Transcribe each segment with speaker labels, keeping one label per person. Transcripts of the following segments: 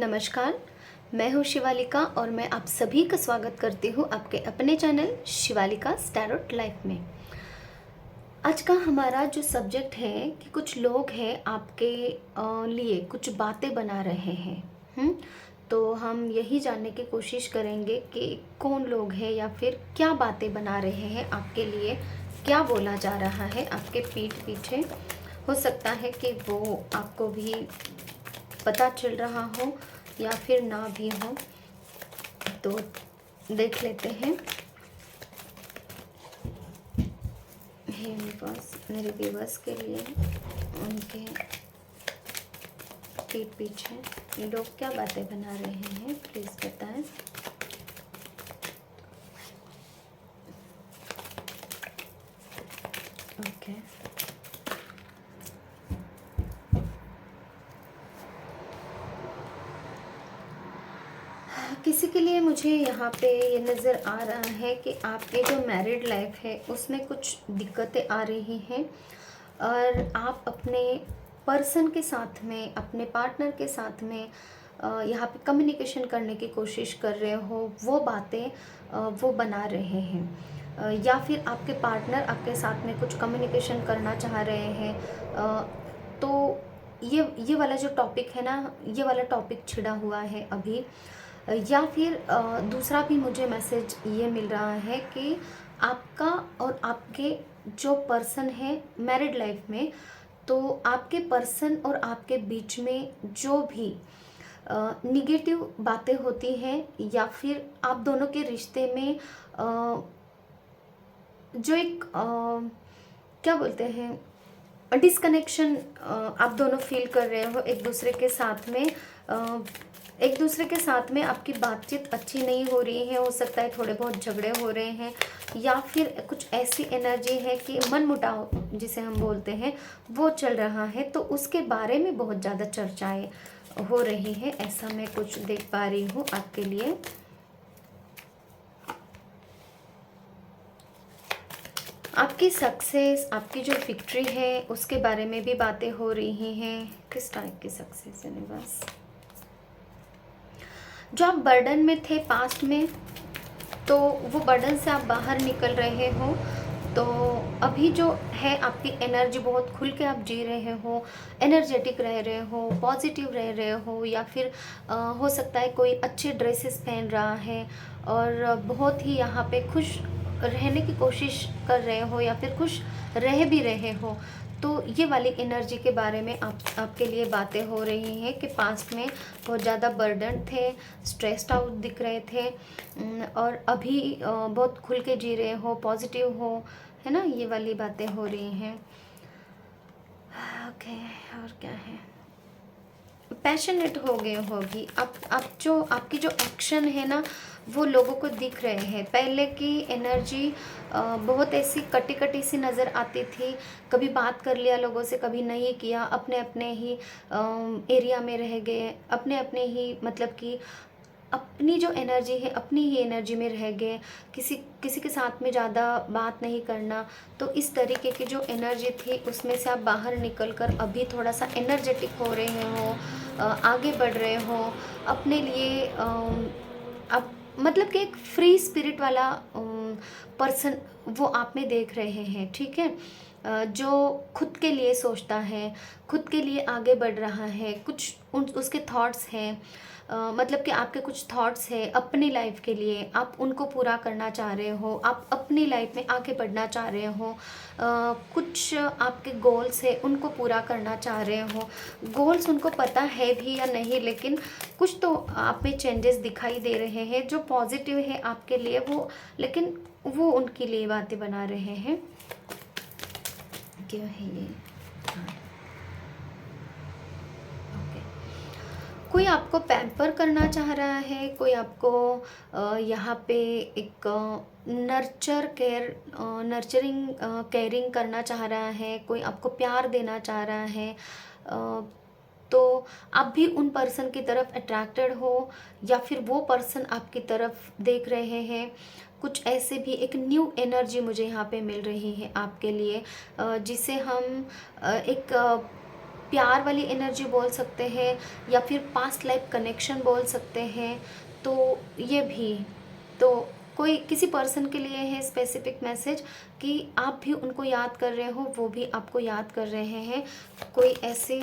Speaker 1: नमस्कार, मैं हूँ शिवालिका और मैं आप सभी का स्वागत करती हूँ आपके अपने चैनल शिवालिका टैरोट लाइफ में। आज का हमारा जो सब्जेक्ट है कि कुछ लोग हैं आपके लिए कुछ बातें बना रहे हैं। तो हम यही जानने की कोशिश करेंगे कि कौन लोग हैं या फिर क्या बातें बना रहे हैं आपके लिए, क्या बोला जा रहा है आपके पीठ पीछे। हो सकता है कि वो आपको भी पता चल रहा हो या फिर ना भी हो, तो देख लेते हैं। हे यूनिवर्स, मेरे व्यूवर्स के लिए उनके पीठ पीछे ये लोग क्या बातें बना रहे हैं, प्लीज़ बताएं। ओके, किसी के लिए मुझे यहाँ पे ये नज़र आ रहा है कि आपके जो मैरिड लाइफ है उसमें कुछ दिक्कतें आ रही हैं और आप अपने पर्सन के साथ में, अपने पार्टनर के साथ में यहाँ पे कम्युनिकेशन करने की कोशिश कर रहे हो, वो बातें वो बना रहे हैं या फिर आपके पार्टनर आपके साथ में कुछ कम्युनिकेशन करना चाह रहे हैं। तो ये वाला जो टॉपिक है ना, ये वाला टॉपिक छिड़ा हुआ है अभी। या फिर दूसरा भी मुझे मैसेज ये मिल रहा है कि आपका और आपके जो पर्सन है मैरिड लाइफ में, तो आपके पर्सन और आपके बीच में जो भी निगेटिव बातें होती हैं या फिर आप दोनों के रिश्ते में जो एक क्या बोलते हैं, डिसकनेक्शन आप दोनों फील कर रहे हो एक दूसरे के साथ में। एक दूसरे के साथ में आपकी बातचीत अच्छी नहीं हो रही है, हो सकता है थोड़े बहुत झगड़े हो रहे हैं या फिर कुछ ऐसी एनर्जी है कि मनमुटाव जिसे हम बोलते हैं वो चल रहा है, तो उसके बारे में बहुत ज़्यादा चर्चाएं हो रही हैं। ऐसा मैं कुछ देख पा रही हूँ आपके लिए। आपकी सक्सेस, आपकी जो विक्ट्री है उसके बारे में भी बातें हो रही हैं। किस टाइप की सक्सेस है बस, जो आप बर्डन में थे पास्ट में, तो वो बर्डन से आप बाहर निकल रहे हो। तो अभी जो है आपकी एनर्जी बहुत खुल के आप जी रहे हो, एनर्जेटिक रह रहे हो, पॉजिटिव रह रहे हो या फिर हो सकता है कोई अच्छे ड्रेसेस पहन रहा है और बहुत ही यहाँ पे खुश रहने की कोशिश कर रहे हो या फिर खुश रह भी रहे हो। तो ये वाली एनर्जी के बारे में आपके लिए बातें हो रही हैं कि पास्ट में बहुत ज़्यादा बर्डन थे, स्ट्रेस्ड आउट दिख रहे थे और अभी बहुत खुल के जी रहे हो, पॉजिटिव हो, है ना, ये वाली बातें हो रही हैं। ओके, और क्या है, पैशनेट हो गए हो अभी आप जो आपकी जो एक्शन है ना वो लोगों को दिख रहे हैं। पहले की एनर्जी बहुत ऐसी कटी कटी सी नज़र आती थी, कभी बात कर लिया लोगों से, कभी नहीं किया, अपने अपने ही एरिया में रह गए, अपने अपने ही मतलब कि अपनी जो एनर्जी है अपनी ही एनर्जी में रह गए, किसी किसी के साथ में ज़्यादा बात नहीं करना। तो इस तरीके की जो एनर्जी थी उसमें से आप बाहर निकल कर अभी थोड़ा सा एनर्जेटिक हो रहे हो, आगे बढ़ रहे हो अपने लिए। आप मतलब कि एक फ्री स्पिरिट वाला पर्सन वो आप में देख रहे हैं, ठीक है। जो खुद के लिए सोचता है, खुद के लिए आगे बढ़ रहा है, कुछ उसके थॉट्स हैं, मतलब कि आपके कुछ थॉट्स हैं अपनी लाइफ के लिए, आप उनको पूरा करना चाह रहे हो, आप अपनी लाइफ में आगे बढ़ना चाह रहे हो। कुछ आपके गोल्स है उनको पूरा करना चाह रहे हो। गोल्स उनको पता है भी या नहीं, लेकिन कुछ तो आप में चेंजेस दिखाई दे रहे हैं जो पॉजिटिव है आपके लिए वो, लेकिन वो उनके लिए बातें बना रहे हैं। क्यों है ये, कोई आपको पैम्पर करना चाह रहा है, कोई आपको यहाँ पे एक नर्चरिंग केयरिंग करना चाह रहा है, कोई आपको प्यार देना चाह रहा है। तो आप भी उन पर्सन की तरफ अट्रैक्टेड हो या फिर वो पर्सन आपकी तरफ देख रहे हैं। कुछ ऐसे भी एक न्यू एनर्जी मुझे यहाँ पे मिल रही है आपके लिए, जिसे हम एक प्यार वाली एनर्जी बोल सकते हैं, या फिर पास्ट लाइफ कनेक्शन बोल सकते हैं। तो ये भी, तो कोई किसी पर्सन के लिए है स्पेसिफिक मैसेज कि आप भी उनको याद कर रहे हो, वो भी आपको याद कर रहे हैं। कोई ऐसे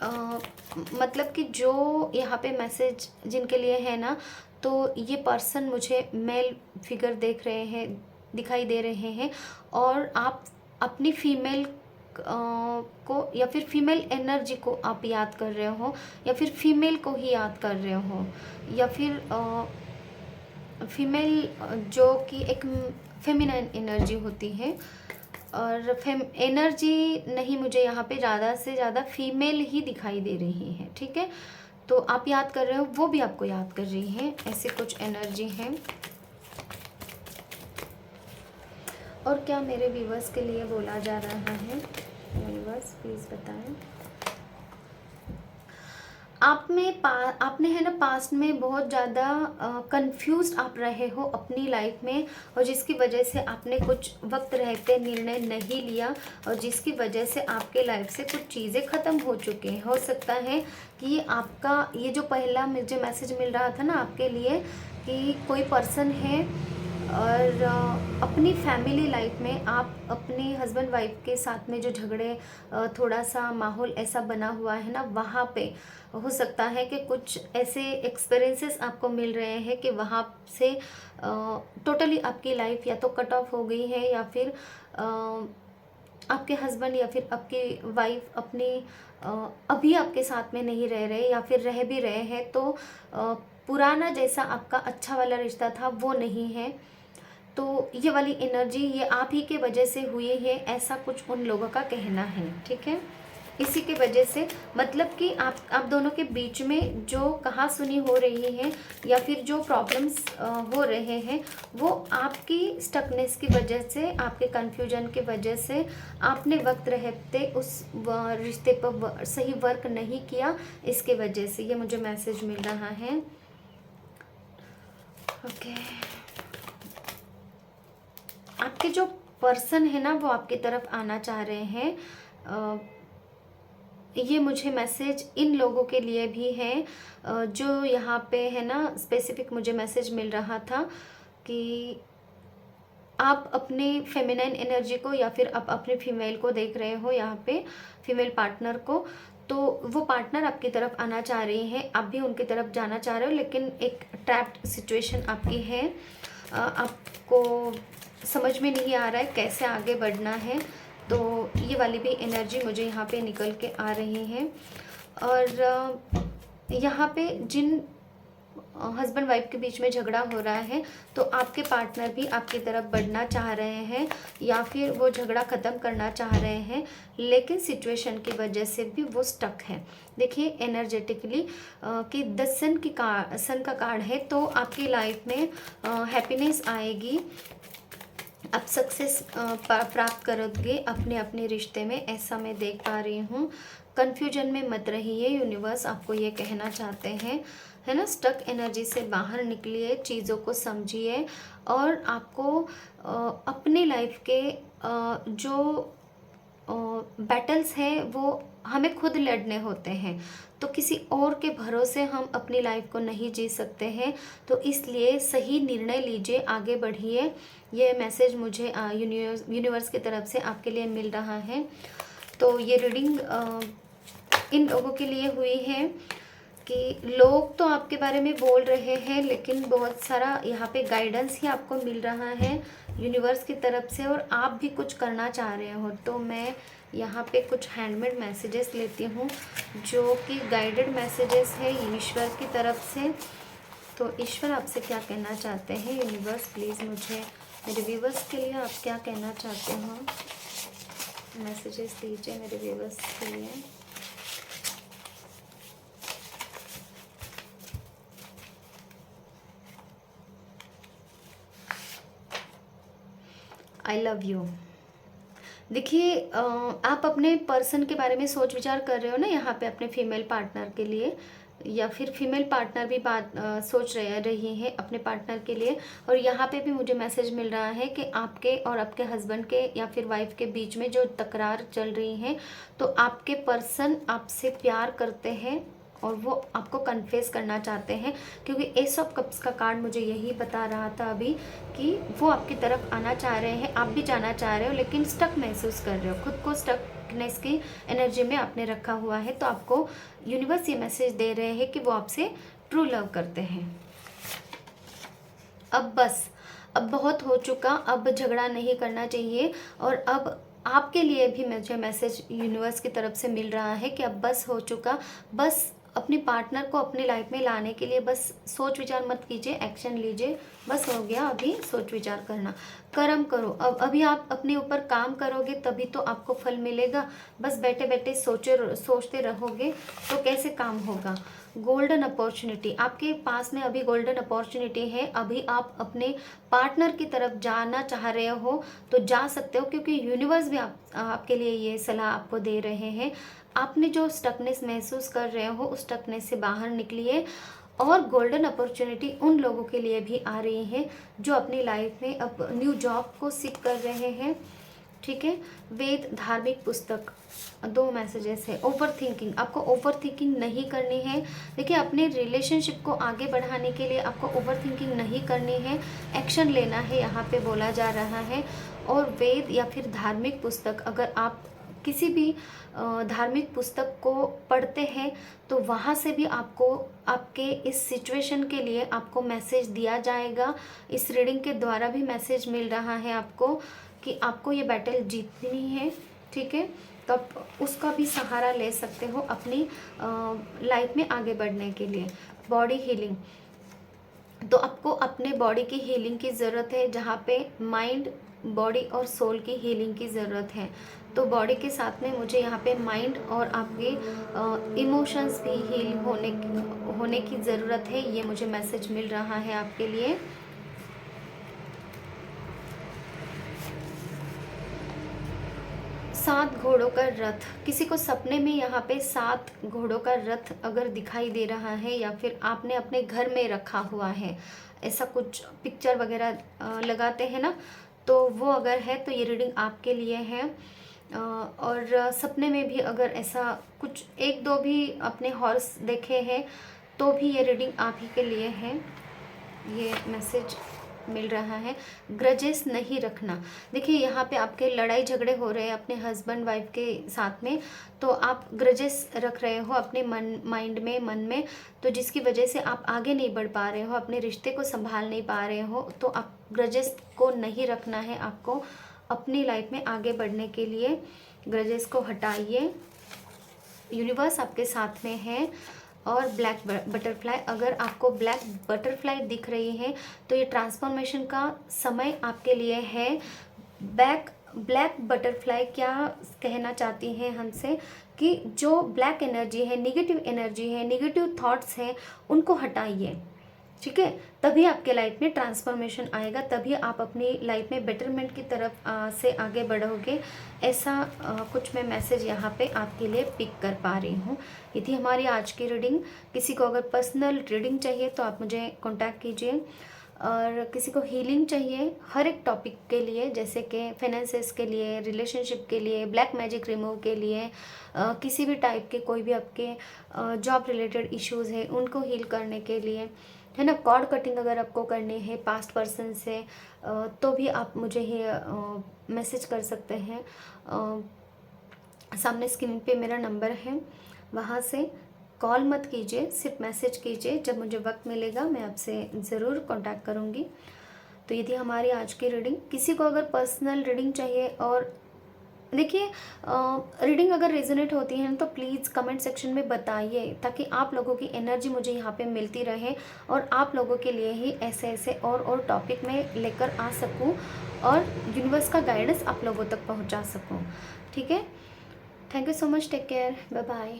Speaker 1: मतलब कि जो यहाँ पे मैसेज जिनके लिए है ना, तो ये पर्सन मुझे मेल फिगर देख रहे हैं, दिखाई दे रहे हैं, और आप अपनी फीमेल को या फिर फीमेल एनर्जी को आप याद कर रहे हो, या फिर फीमेल को ही याद कर रहे हो, या फिर फीमेल जो कि एक फेमिनाइन एनर्जी होती है, और एनर्जी नहीं, मुझे यहाँ पे ज़्यादा से ज़्यादा फीमेल ही दिखाई दे रही है। ठीक है, तो आप याद कर रहे हो, वो भी आपको याद कर रही है, ऐसे कुछ एनर्जी है। और क्या मेरे व्यूवर्स के लिए बोला जा रहा है, व्यूवर्स प्लीज़ बताएं। आपने है ना पास्ट में बहुत ज़्यादा कंफ्यूज आप रहे हो अपनी लाइफ में, और जिसकी वजह से आपने कुछ वक्त रहते निर्णय नहीं लिया, और जिसकी वजह से आपके लाइफ से कुछ चीज़ें ख़त्म हो चुकी हैं। हो सकता है कि आपका ये जो पहला मुझे मैसेज मिल रहा था ना आपके लिए, कि कोई पर्सन है और अपनी फैमिली लाइफ में आप अपने हस्बैंड वाइफ के साथ में जो झगड़े, थोड़ा सा माहौल ऐसा बना हुआ है ना, वहाँ पे हो सकता है कि कुछ ऐसे एक्सपीरियंसेस आपको मिल रहे हैं कि वहाँ से टोटली आपकी लाइफ या तो कट ऑफ हो गई है, या फिर आपके हस्बैंड या फिर आपकी वाइफ अपनी अभी आपके साथ में नहीं रह रहे, या फिर रह भी रहे हैं तो पुराना जैसा आपका अच्छा वाला रिश्ता था वो नहीं है। तो ये वाली एनर्जी ये आप ही के वजह से हुई है, ऐसा कुछ उन लोगों का कहना है। ठीक है, इसी के वजह से, मतलब कि आप दोनों के बीच में जो कहासुनी हो रही है, या फिर जो प्रॉब्लम्स हो रहे हैं, वो आपकी स्टकनेस की वजह से, आपके कन्फ्यूजन की वजह से, आपने वक्त रहते उस रिश्ते पर सही वर्क नहीं किया, इसके वजह से ये मुझे मैसेज मिल रहा है। ओके, आपके जो पर्सन है ना वो आपकी तरफ आना चाह रहे हैं। ये मुझे मैसेज इन लोगों के लिए भी है जो यहाँ पे है ना, स्पेसिफिक मुझे मैसेज मिल रहा था कि आप अपने फेमिनाइन एनर्जी को, या फिर आप अपने फीमेल को देख रहे हो यहाँ पे, फीमेल पार्टनर को। तो वो पार्टनर आपकी तरफ आना चाह रही है, आप भी उनकी तरफ जाना चाह रहे हो, लेकिन एक ट्रैप्ड सिचुएशन आपकी है। आपको समझ में नहीं आ रहा है कैसे आगे बढ़ना है। तो ये वाली भी एनर्जी मुझे यहाँ पे निकल के आ रही है। और यहाँ पे जिन हस्बैंड वाइफ के बीच में झगड़ा हो रहा है, तो आपके पार्टनर भी आपकी तरफ बढ़ना चाह रहे हैं, या फिर वो झगड़ा ख़त्म करना चाह रहे हैं, लेकिन सिचुएशन की वजह से भी वो स्टक है। देखिए एनर्जेटिकली कि 10 सन का कार्ड है, तो आपकी लाइफ में हैप्पीनेस आएगी, आप सक्सेस प्राप्त करोगे अपने अपने रिश्ते में, ऐसा मैं देख पा रही हूँ। कन्फ्यूजन में मत रहिए, यूनिवर्स आपको ये कहना चाहते हैं, है ना। स्टक एनर्जी से बाहर निकलिए, चीज़ों को समझिए, और आपको अपनी लाइफ के जो बैटल्स हैं वो हमें खुद लड़ने होते हैं। तो किसी और के भरोसे हम अपनी लाइफ को नहीं जी सकते हैं, तो इसलिए सही निर्णय लीजिए, आगे बढ़िए। ये मैसेज मुझे यूनिवर्स की तरफ से आपके लिए मिल रहा है। तो ये रीडिंग इन लोगों के लिए हुई है कि लोग तो आपके बारे में बोल रहे हैं, लेकिन बहुत सारा यहाँ पे गाइडेंस ही आपको मिल रहा है यूनिवर्स की तरफ से, और आप भी कुछ करना चाह रहे हो। तो मैं यहाँ पे कुछ हैंडमेड मैसेजेस लेती हूँ, जो कि गाइडेड मैसेजेस है ईश्वर की तरफ से। तो ईश्वर आपसे क्या कहना चाहते हैं, यूनिवर्स प्लीज़ मुझे, मेरे व्यूवर्स के लिए आप क्या कहना चाहते हो, मैसेजेस दीजिए मेरे व्यूवर्स के लिए। I love you. देखिए आप अपने पर्सन के बारे में सोच विचार कर रहे हो ना यहाँ पे, अपने फीमेल पार्टनर के लिए, या फिर फीमेल पार्टनर भी बात सोच रही है अपने पार्टनर के लिए। और यहाँ पे भी मुझे मैसेज मिल रहा है कि आपके और आपके हस्बैंड के या फिर वाइफ के बीच में जो तकरार चल रही है, तो आपके पर्सन आपसे प्यार करते हैं और वो आपको कन्फेस करना चाहते हैं, क्योंकि एस ऑफ कप्स का कार्ड मुझे यही बता रहा था अभी कि वो आपकी तरफ आना चाह रहे हैं, आप भी जाना चाह रहे हो, लेकिन स्टक महसूस कर रहे हो, खुद को स्टकनेस की एनर्जी में आपने रखा हुआ है। तो आपको यूनिवर्स ये मैसेज दे रहे हैं कि वो आपसे ट्रू लव करते हैं। अब बस, अब बहुत हो चुका, अब झगड़ा नहीं करना चाहिए। और अब आपके लिए भी मुझे मैसेज यूनिवर्स की तरफ से मिल रहा है कि अब बस हो चुका। बस अपने पार्टनर को अपनी लाइफ में लाने के लिए बस सोच विचार मत कीजिए, एक्शन लीजिए। बस हो गया अभी सोच विचार करना, कर्म करो। अब अभी आप अपने ऊपर काम करोगे तभी तो आपको फल मिलेगा। बस बैठे बैठे सोचते रहोगे तो कैसे काम होगा। गोल्डन अपॉर्चुनिटी आपके पास में, अभी गोल्डन अपॉर्चुनिटी है। अभी आप अपने पार्टनर की तरफ जाना चाह रहे हो तो जा सकते हो, क्योंकि यूनिवर्स भी आपके लिए ये सलाह आपको दे रहे हैं। आपने जो स्टकनेस महसूस कर रहे हो उस स्टकनेस से बाहर निकलिए। और गोल्डन अपॉर्चुनिटी उन लोगों के लिए भी आ रही है जो अपनी लाइफ में अब न्यू जॉब को सीख कर रहे हैं। ठीक है, वेद, धार्मिक पुस्तक, 2 मैसेजेस है। ओवर थिंकिंग, आपको ओवर थिंकिंग नहीं करनी है। देखिए, अपने रिलेशनशिप को आगे बढ़ाने के लिए आपको ओवर थिंकिंग नहीं करनी है, एक्शन लेना है, यहाँ पे बोला जा रहा है। और वेद या फिर धार्मिक पुस्तक, अगर आप किसी भी धार्मिक पुस्तक को पढ़ते हैं तो वहाँ से भी आपको आपके इस सिचुएशन के लिए आपको मैसेज दिया जाएगा। इस रीडिंग के द्वारा भी मैसेज मिल रहा है आपको कि आपको ये बैटल जीतनी है। ठीक है, तो आप उसका भी सहारा ले सकते हो अपनी लाइफ में आगे बढ़ने के लिए। बॉडी हीलिंग, तो आपको अपने बॉडी की हीलिंग की ज़रूरत है, जहाँ पे माइंड, बॉडी और सोल की हीलिंग की ज़रूरत है। तो बॉडी के साथ में मुझे यहाँ पे माइंड और आपके इमोशंस भी हील होने की ज़रूरत है, ये मुझे मैसेज मिल रहा है आपके लिए। 7 घोड़ों का रथ, किसी को सपने में यहाँ पे 7 घोड़ों का रथ अगर दिखाई दे रहा है या फिर आपने अपने घर में रखा हुआ है, ऐसा कुछ पिक्चर वगैरह लगाते हैं ना, तो वो अगर है तो ये रीडिंग आपके लिए है। और सपने में भी अगर ऐसा कुछ 1-2 भी अपने हॉर्स देखे हैं तो भी ये रीडिंग आप ही के लिए है, ये मैसेज मिल रहा है। ग्रजेस नहीं रखना, देखिए यहाँ पे आपके लड़ाई झगड़े हो रहे हैं अपने हस्बैंड वाइफ के साथ में, तो आप ग्रजेस रख रहे हो अपने माइंड में, मन में, तो जिसकी वजह से आप आगे नहीं बढ़ पा रहे हो, अपने रिश्ते को संभाल नहीं पा रहे हो। तो आप ग्रजेस को नहीं रखना है, आपको अपनी लाइफ में आगे बढ़ने के लिए ग्रजेस को हटाइए। यूनिवर्स आपके साथ में है। और ब्लैक बटरफ्लाई, अगर आपको ब्लैक बटरफ्लाई दिख रही है तो ये ट्रांसफॉर्मेशन का समय आपके लिए है। ब्लैक बटरफ्लाई क्या कहना चाहती हैं हमसे कि जो ब्लैक एनर्जी है, नेगेटिव थॉट्स हैं, उनको हटाइए। ठीक है, तभी आपके लाइफ में ट्रांसफॉर्मेशन आएगा, तभी आप अपनी लाइफ में बेटरमेंट की तरफ से आगे बढ़ोगे। ऐसा कुछ मैं मैसेज यहाँ पे आपके लिए पिक कर पा रही हूँ। ये थी हमारी आज की रीडिंग। किसी को अगर पर्सनल रीडिंग चाहिए तो आप मुझे कांटेक्ट कीजिए। और किसी को हीलिंग चाहिए हर एक टॉपिक के लिए, जैसे कि फाइनेंसेस के लिए, रिलेशनशिप के लिए, ब्लैक मैजिक रिमूव के लिए, किसी भी टाइप के कोई भी आपके जॉब रिलेटेड इश्यूज़ है उनको हील करने के लिए, है ना, कॉर्ड कटिंग अगर आपको करनी है पास्ट पर्सन से, तो भी आप मुझे ही मैसेज कर सकते हैं। सामने स्क्रीन पे मेरा नंबर है, वहाँ से कॉल मत कीजिए, सिर्फ मैसेज कीजिए। जब मुझे वक्त मिलेगा मैं आपसे ज़रूर कांटेक्ट करूँगी। तो ये थी हमारी आज की रीडिंग। किसी को अगर पर्सनल रीडिंग चाहिए, और देखिए रीडिंग अगर रेजोनेट होती है तो प्लीज़ कमेंट सेक्शन में बताइए, ताकि आप लोगों की एनर्जी मुझे यहाँ पे मिलती रहे और आप लोगों के लिए ही ऐसे और टॉपिक में लेकर आ सकूँ और यूनिवर्स का गाइडेंस आप लोगों तक पहुँचा सकूँ। ठीक है, thank you so much, take care, bye bye.